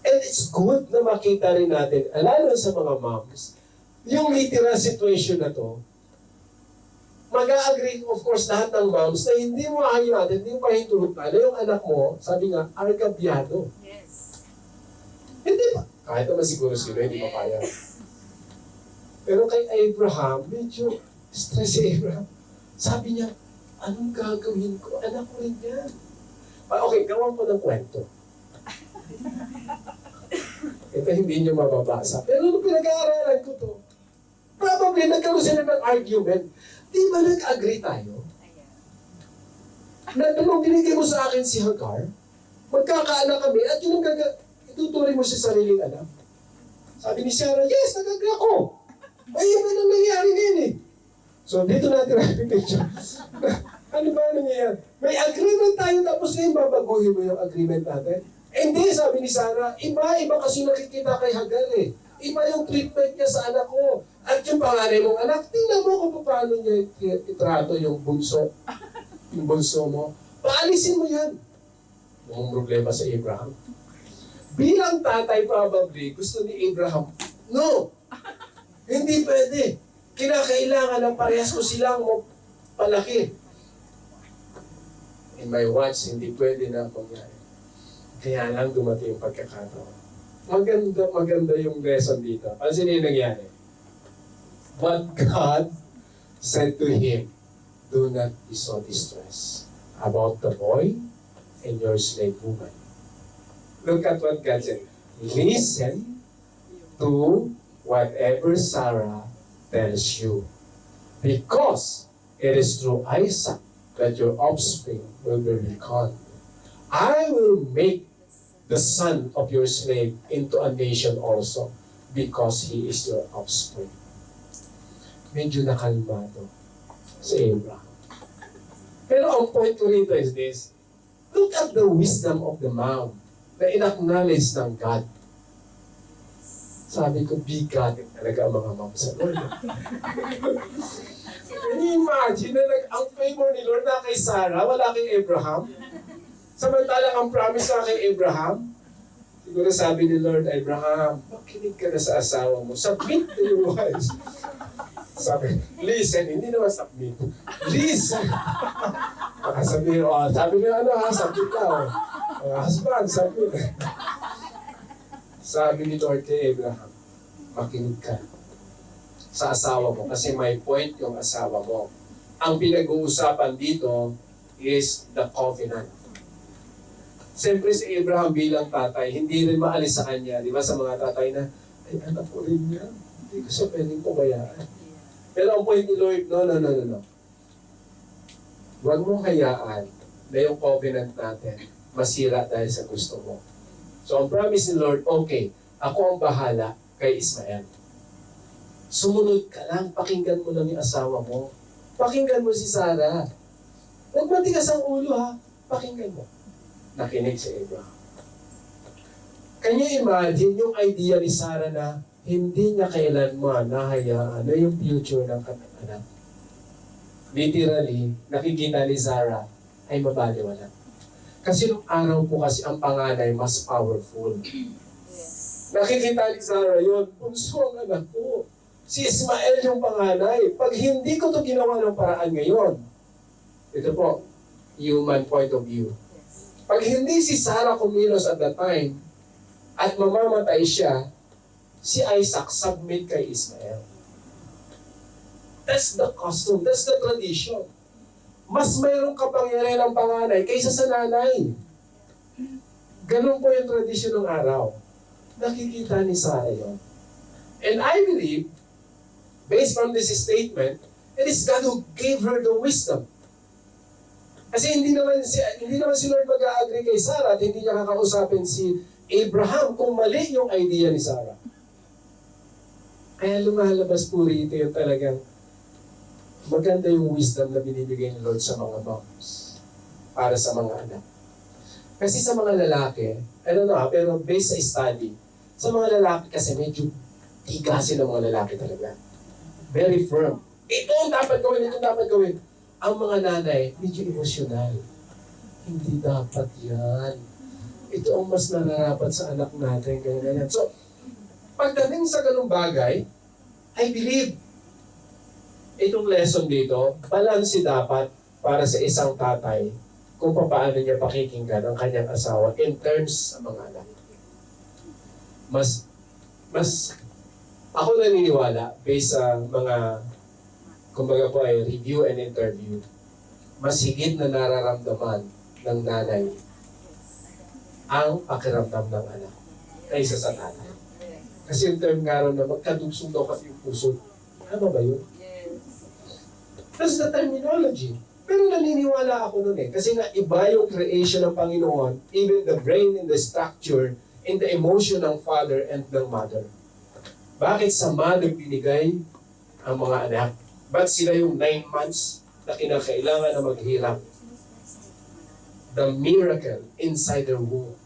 A: And it's good na makita rin natin, lalo sa mga moms, yung literal situation na to, mag-a-agree, of course, lahat ng moms na hindi mo ahayatan, hindi mo pahintulutan na yung anak mo, sabi nga, argabyado.
B: Yes.
A: Hindi ba? Kahit naman siguro sila, hindi pa kaya. Pero kay Abraham, medyo stress si Abraham. Sabi niya, anong gagawin ko? Anak ko rin yan. Okay, gawan ko ng kwento. Ito hindi niyo mababasa. Pero nung pinag-aaralan ko to, probably nagkaroon sila ng argument. Di ba nag-agree tayo? Na nung binigay mo sa akin si Hagar, magkakaanak kami at yun ang itutuloy mo sa sariling anak. Sabi ni Sarah, yes, nag-agree ako. Ay, yun ang nangyayari ngayon eh. So, dito natin ang picture. Ano ba nangyayari? May agreement tayo tapos ngayon babaguhin mo yung agreement natin. Hindi, sabi ni Sarah, iba kasi nakikita kay Hagar eh. Iba yung treatment niya sa anak ko. At yung panganay mong anak, tingnan mo kung paano niya itrato yung bunso. Yung bunso mo. Paalisin mo yan. Mukhang problema sa Abraham. Bilang tatay probably, gusto ni Abraham, no! Hindi pwede. Kinakailangan ng parehas ko silang palaki. In my watch, hindi pwede na mangyari. Kaya lang dumating yung pagkakataon. Maganda yung lesson dito. Pansin yung nangyari. But God said to him, do not be so distressed about the boy and your slave woman. Look at what God said. Listen to whatever Sarah tells you. Because it is through Isaac that your offspring will be reckoned. I will make the son of your slave into a nation also because he is your offspring. Medyo nakalmado si Abraham. Pero ang point ko rito is this. Look at the wisdom of the mom na in-acknowledge ng God. Sabi ko, bigatin talaga ang mga mom sa Lord. Can you imagine na ang favor ni Lord na kay Sarah, wala kay Abraham? Samantalang ang promise na kay Abraham, siguro sabi ni Lord, Abraham, makinig ka na sa asawa mo. Submit to your wives. Sabi, listen, hindi naman submit. Listen. Sabi niya, submit ka. Husband, submit. Sabi ni Lord kay Abraham, makinig ka sa asawa mo kasi may point yung asawa mo. Ang pinag-uusapan dito is the covenant. Siyempre si Abraham bilang tatay, hindi rin maalis sa kanya. Di ba sa mga tatay na, ay anak ko rin yan. Hindi ko siya pwedeng pabayaan. Pero ang point ni Lord, no. Huwag mong hayaan na yung covenant natin masira dahil sa gusto mo. So ang promise ni Lord, okay, ako ang bahala kay Ismael. Sumunod ka lang, pakinggan mo lang yung asawa mo. Pakinggan mo si Sarah. Huwag matigas ang ulo ha, pakinggan mo. Nakinig si Abraham. Can you imagine yung idea ni Sarah na hindi niya kailanman nahayaan na yung future ng kanyang anak? Literally, nakikita ni Sarah ay mabaliwala. Kasi nung araw po kasi ang panganay mas powerful. Nakikita ni Sarah yun, bunso ang anak ko. Si Ismael yung panganay. Pag hindi ko to ginawa ng paraan ngayon, ito po, human point of view. Pag hindi si Sarah kumilos at that time, at mamamatay siya, si Isaac submit kay Ismael. That's the custom, that's the tradition. Mas mayroong kapangyarihan ng panganay kaysa sa nanay. Ganun po yung tradisyon ng araw. Nakikita ni Sarah yun. And I believe, based from this statement, it is God who gave her the wisdom. Kasi hindi naman si Lord mag-a-agree kay Sarah at hindi niya kakausapin si Abraham kung mali yung idea ni Sarah. Kaya lumalabas po rito yung talagang maganda yung wisdom na binibigay ni Lord sa mga moms para sa mga anak. Kasi sa mga lalaki, pero based sa study, Sa mga lalaki kasi medyo tigasin ang mga lalaki talaga. Very firm. Ito ang dapat gawin, ito ang dapat gawin. Ang mga nanay, medyo emosyonal. Hindi dapat yan. Ito ang mas nararapat sa anak natin, ganyan. So, pagdating sa ganung bagay, I believe, itong lesson dito, balanse dapat para sa isang tatay kung paano niya pakikinggan ang kanyang asawa in terms sa mga anak. Mas ako naniniwala based sa mga kumbaga po ay review and interview, mas higit na nararamdaman ng nanay ang pakiramdam ng anak kaysa sa tatay. Kasi yung term nga rin na magkadugsong daw kasi yung puso. Tama ba yun? That's the terminology. Pero naniniwala ako nun eh. Kasi nga iba yung creation ng Panginoon, even the brain and the structure and the emotion ng father and ng mother. Bakit sa mother binigay ang mga anak? Ba't sila yung 9 months na kinakailangan na maghirap? The miracle inside their womb.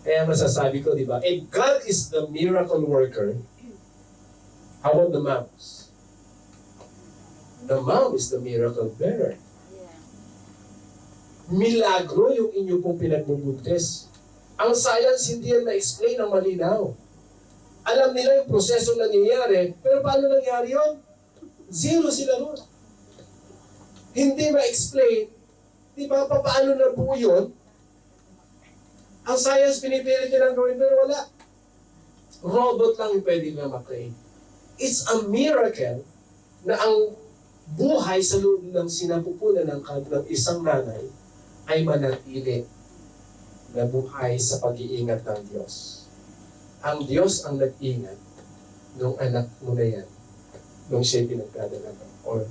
A: Kaya masasabi ko, di ba? If God is the miracle worker, how about the moms? The mom is the miracle bearer. Milagro yung inyo pong pinagbubuntis. Ang science hindi yan na-explain ng malinaw. Alam nila yung proseso nangyayari, pero paano nangyari yun? Zero sila nun. Hindi ma-explain, di ba, paano na po yun? Ang science pinipilit nilang gawin, pero wala. Robot lang yung pwede na mag-create. It's a miracle na ang buhay sa loob ng sinapupunan ng isang nanay ay manatili na buhay sa pag-iingat ng Diyos. Ang Diyos ang nag-ingat nung anak mo na yan, nung siya pinagdadala or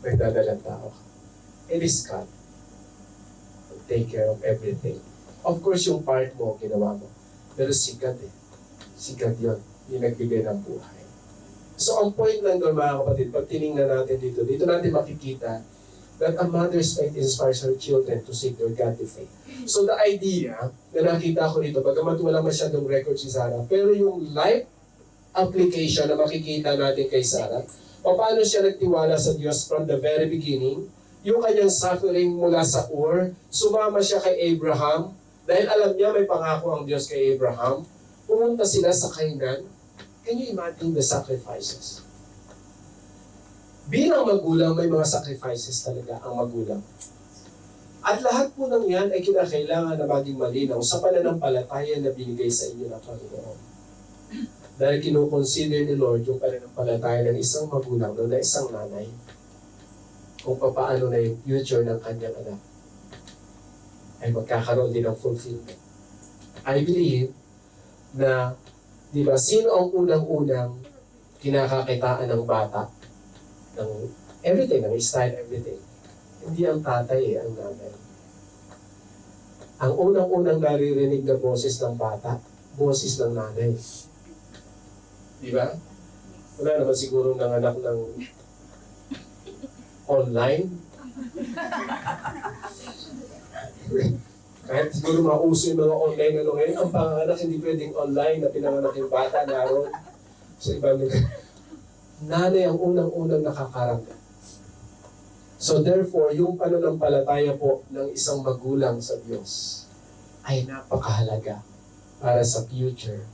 A: nagdadalang tao ka. It is God who take care of everything. Of course, yung part mo, ginawa mo. Pero si God eh. Si God yun. Yung nagbigay ng buhay. So, ang point lang doon mga kapatid, pag tinignan natin dito natin makikita that a mother's faith inspires her children to seek their godly faith. So, the idea na nakita ko dito, bagamat wala masyadong record si Sarah, pero yung life application na makikita natin kay Sarah, paano siya nagtiwala sa Diyos from the very beginning, yung kanyang suffering mula sa Ur, sumama siya kay Abraham, dahil alam niya may pangako ang Diyos kay Abraham, pumunta sila sa Canaan. Can you imagine the sacrifices? Bilang magulang, may mga sacrifices talaga ang magulang. At lahat po ng yan ay kinakailangan na maging malinaw sa pananampalataya na binigay sa inyo ng Panginoon. Dahil kinukonsider ni Lord yung pananampalataya ng isang magulang, na isang nanay, kung paano na yung future ng kanyang anak ay magkakaroon din ng fulfillment. I believe na, di ba, sino ang unang-unang kinakakitaan ng bata? Ng everything, ng style, everything. Hindi ang tatay ang nanay. Ang unang-unang naririnig na boses ng bata, boses ng nanay. Di ba? Wala naman siguro ng anak ng online. Kahit siguro mauso yung mga online ano ngayon, ang panganak hindi pwedeng online na pinanganak yung bata naroon sa ibang lugar. Nanay ang unang-unang nakakaramdam. So therefore, yung pananampalataya po ng isang magulang sa Diyos ay napakahalaga para sa future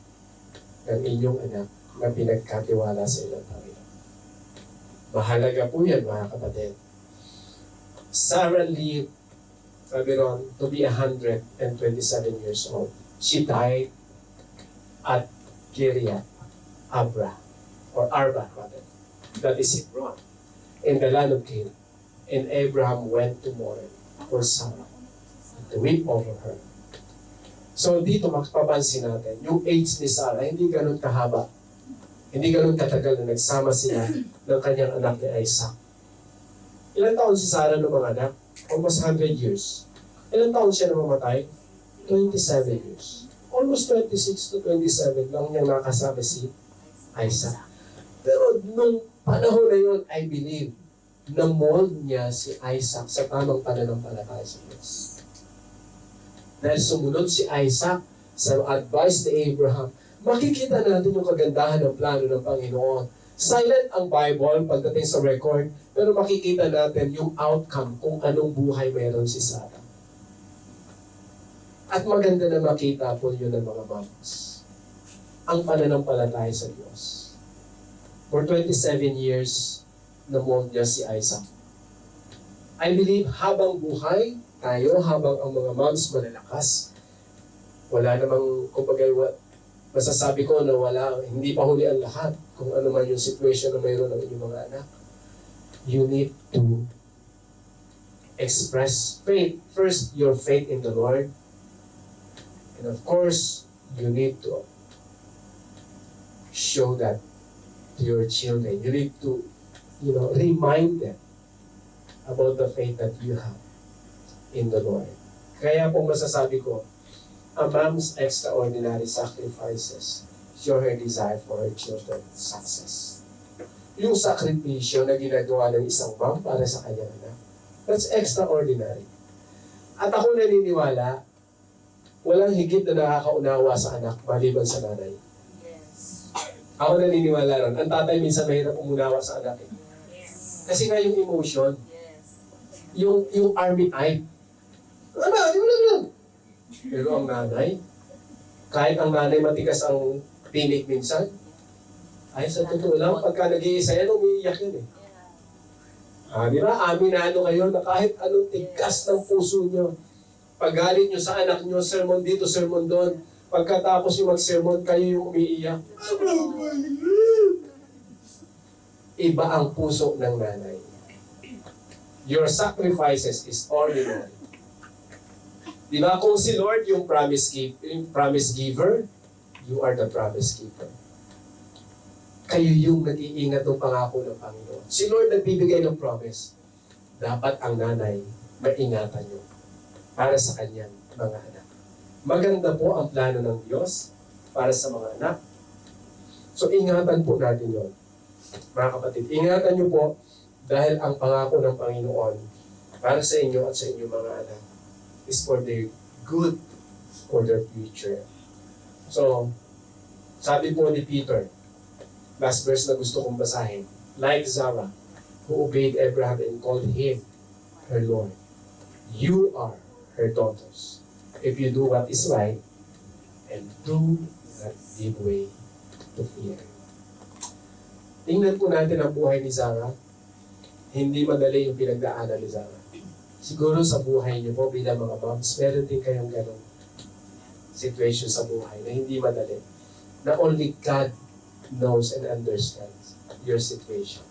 A: ng inyong anak na pinagkatiwala sa ilang Panginoon. Mahalaga po yan, mga kapatid. Sarah lived, sabi ron, to be 127 years old. She died at Kiryat Arba, rather. That is Hebron, in the land of Canaan. And Abraham went to mourn for Sarah, to weep over her. So dito magpapansin natin, yung age ni Sarah, hindi ganun kahaba. Hindi ganun katagal na nagsama sila ng kanyang anak ni Isaac. Ilan taon si Sarah ng mga anak? Almost 100 years. Ilan taon siya na mamatay? 27 years. Almost 26 to 27 lang niyang nakasama si Isaac. Pero nung panahon na yun, I believe, na-mold niya si Isaac sa tamang pananampalataya sa Diyos. Dahil sumunod si Isaac sa advice ni Abraham, makikita natin yung kagandahan ng plano ng Panginoon. Silent ang Bible pagdating sa record, pero makikita natin yung outcome kung anong buhay meron si Sarah. At maganda na makita po yun ng mga moms. Ang pananampalataya sa Diyos. For 27 years, namuong niya si Isaac. I believe habang buhay tayo, habang ang mga moms malalakas, wala namang, kumbaga, masasabi ko na wala, hindi pa huli ang lahat kung ano man yung situation na mayroon ng inyong mga anak. You need to express faith. First, your faith in the Lord. And of course, you need to show that to your children. You need to, remind them about the faith that you have in the Lord. Kaya po masasabi ko, a mom's extraordinary sacrifices show her desire for her children's success. Yung sakripisyo na ginagawa ng isang mom para sa kanyang anak, that's extraordinary. At ako naniniwala, walang higit na nakakaunawa sa anak maliban sa nanay.
B: Yes.
A: Ako naniniwala ron. Ang tatay minsan mahirap umunawa sa anak eh.
B: Yes.
A: Kasi nga yung emotion,
B: Yes.
A: yung army type. Ano? Pero ang nanay, kahit ang nanay matigas ang tinig minsan, ay sa totoo lang, pagka nag-iisa yan, umiiyak yun eh. Di ba? Aminado kayo na kahit anong tigas ng puso nyo, paggalit nyo sa anak nyo, sermon dito, sermon doon, pagkatapos yung mag-sermon, kayo yung umiiyak. Iba ang puso ng nanay. Your sacrifices is ordinary. Di ba? Kung si Lord yung promise giver, you are the promise keeper. Kayo yung nag-iingat ng pangako ng Panginoon. Si Lord nagbibigay ng promise. Dapat ang nanay, maingatan nyo para sa kanyang mga anak. Maganda po ang plano ng Diyos para sa mga anak. So ingatan po natin yon. Mga kapatid, ingatan nyo po dahil ang pangako ng Panginoon para sa inyo at sa inyong mga anak is for their good, for their future. So, sabi po ni Peter, last verse na gusto kong basahin, like Sarah, who obeyed Abraham and called him her Lord, you are her daughters, if you do what is right and do not give way to fear. Tingnan po natin ang buhay ni Sarah. Hindi madali yung pinagdaanan ni Sarah. Siguro sa buhay niyo po bilang mga moms, meron din kayong ganong situation sa buhay na hindi madali. Na only God knows and understands your situation.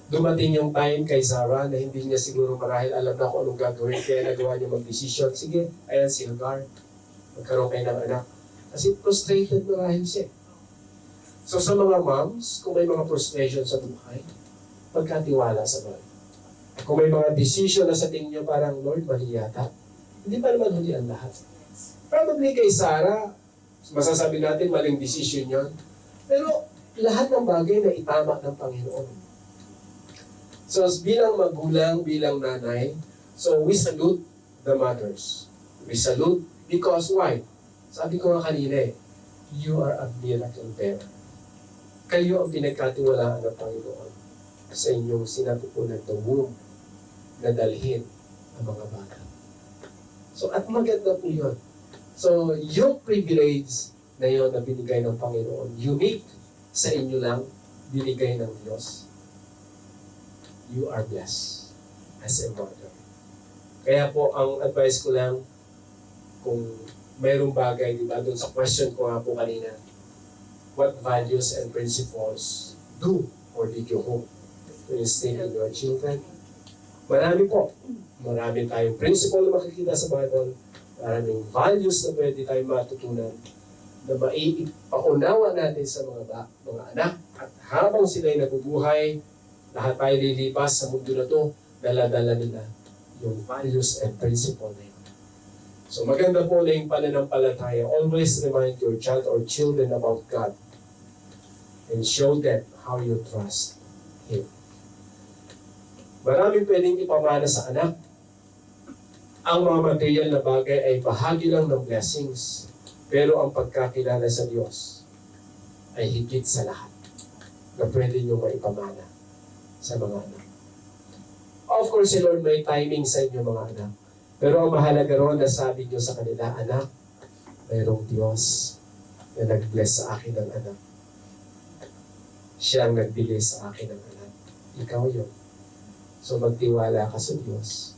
A: Dumating yung time kay Sarah na hindi niya siguro marahil alam na kung anong gagawin, kaya nagawa niya mag-decision. Sige, ayan si Hagar. Magkaroon kayo ng anak. Kasi frustrated marahil siya. So sa mga moms, kung may mga frustration sa buhay, pagkatiwala sa Lord. Kung may mga decision na sa tingin niyo parang, Lord, mali yata, hindi pa naman huli ang lahat. Probably kay Sarah, masasabi natin maling decision yon. Pero lahat ng bagay na itama ng Panginoon. So bilang magulang, bilang nanay, so we salute the mothers. We salute because why? Sabi ko nga kanina you are a miracle bearer. Kayo ang pinagkatiwalaan ng Panginoon sa inyong sinatupunan ng womb na dalhin ang mga bata. So at maganda po yun. So yung privilege na yun na binigay ng Panginoon, unique sa inyo lang, binigay ng Diyos, you are blessed as a mother. Kaya po, ang advice ko lang, kung mayroong bagay, di ba, doon sa question ko nga po kanina, what values and principles do or did you hope to instill in your children? Marami po. Marami tayong principle na makikita sa Bible. Maraming values na pwede tayong matutunan na maipaunawa natin sa mga anak. At habang sila'y nabubuhay, lahat tayo lilipas sa mundo na to, dala-dala nila yung values and principle na yun. So maganda po na yung pananampalataya. Always remind your child or children about God and show them how you trust Him. Maraming pwedeng ipamana sa anak. Ang mga material na bagay ay bahagi lang ng blessings. Pero ang pagkakilala sa Diyos ay higit sa lahat na pwede nyo maipamana sa mga anak. Of course, si Lord may timing sa inyo mga anak. Pero ang mahalaga ron na sabi nyo sa kanila, anak, mayroong Diyos na nag-bless sa akin ng anak. Siya ang nagbigay sa akin ng anak. Ikaw yun. So magtiwala ka sa Diyos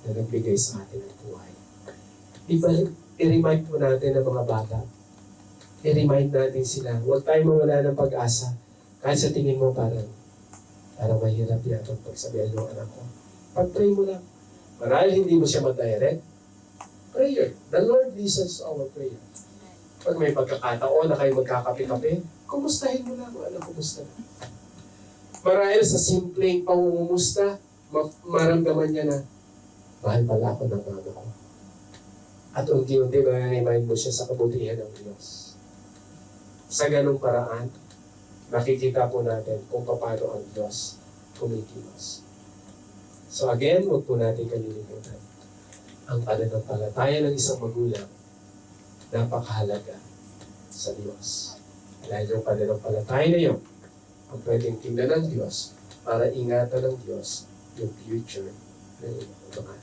A: na nagbigay sa atin ng buhay. I-remind po natin ang mga bata. I-remind natin sila. Huwag tayo mawala ng pag-asa. Kahit sa tingin mo parang mahirap yata ang pagsabihan yung anak ko. Pag-pray mo lang. Marahil hindi mo siya madirect. Prayer. The Lord listens to our prayer. Pag may pagkakataon na kayo magkakape-kape, kumustahin mo lang. Ano, kumusta na? Marahil sa simpleng pangungumusta, maramdaman niya na, mahal pala ako ng mama ko. At unti-unti ma-remind mo siya sa kabutihan ng Diyos. Sa ganung paraan, nakikita po natin kung paano ang Diyos kumikilos. So again, huwag po natin kalilimutan. Ang pananampalataya ng isang magulang, napakahalaga sa Diyos. Dahil yung pananampalataya na yun, ang pwedeng tingnan ng Diyos para ingatan ng Diyos yung future ng mga